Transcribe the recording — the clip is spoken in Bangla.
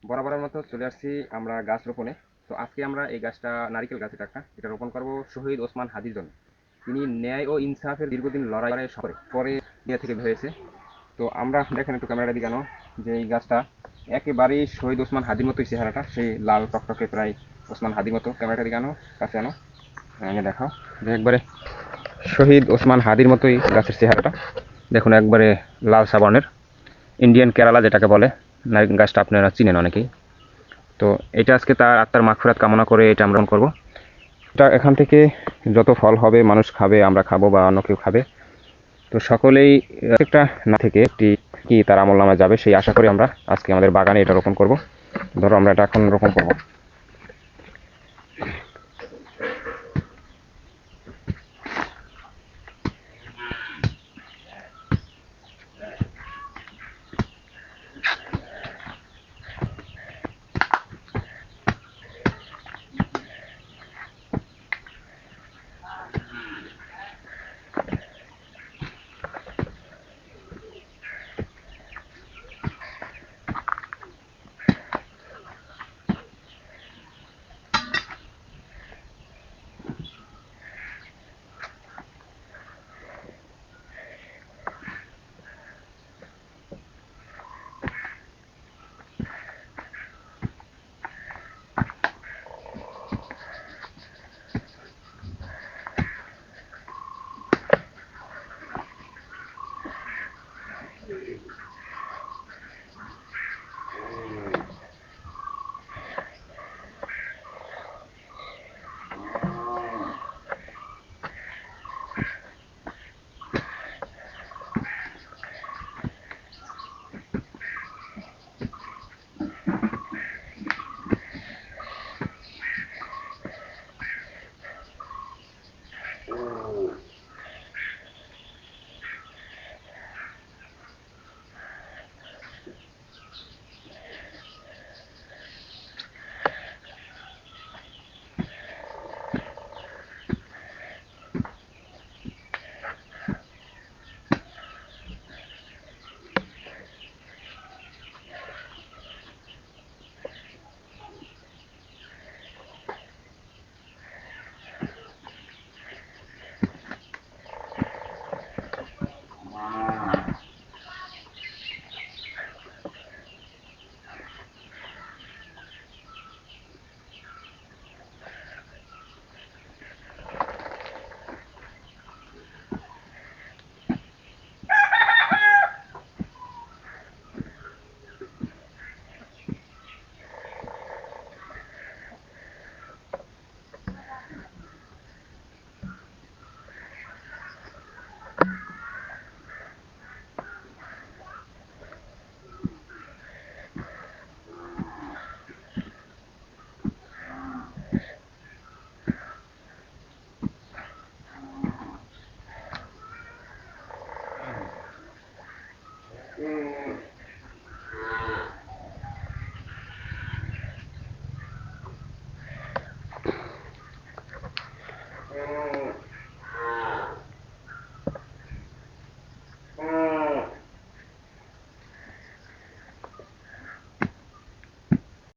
বরাবরের মতো চলে আসছি আমরা গাছ রোপণে। তো আজকে আমরা এই গাছটা নারিকেল গাছ, এটা রোপণ করব শহীদ ওসমান হাদির জন্য। তিনি ন্যায় ও ইনসাফের দীর্ঘদিন লড়াই করে পরে ইয়ে থেকে হয়েছে। তো আমরা দেখেন একটু ক্যামেরাটা দিকে যে এই গাছটা একেবারেই শহীদ ওসমান হাদির মতোই চেহারাটা, সেই লাল টকটকে প্রায় ওসমান হাদির মতো। ক্যামেরাটা দিকে কাছে দেখাও যে একবারে শহীদ ওসমান হাদির মতোই গাছের চেহারাটা। দেখুন একবারে লাল সাবানের ইন্ডিয়ান কেরালা যেটাকে বলে, নারিকেল গাছটা আপনারা চিনেন অনেকেই। তো এটা আজকে তার আত্মার মাগফিরাত কামনা করে এটা আমরা করব। এটা এখান থেকে যত ফল হবে মানুষ খাবে, আমরা খাবো বা অন্য কেউ খাবে। তো সকলেই একটা না থেকে একটি কি তার আমল নামা যাবে সেই আশা করি আমরা আজকে আমাদের বাগানে এটা রোপণ করব। ধরো আমরা এটা এখন রোপণ করব।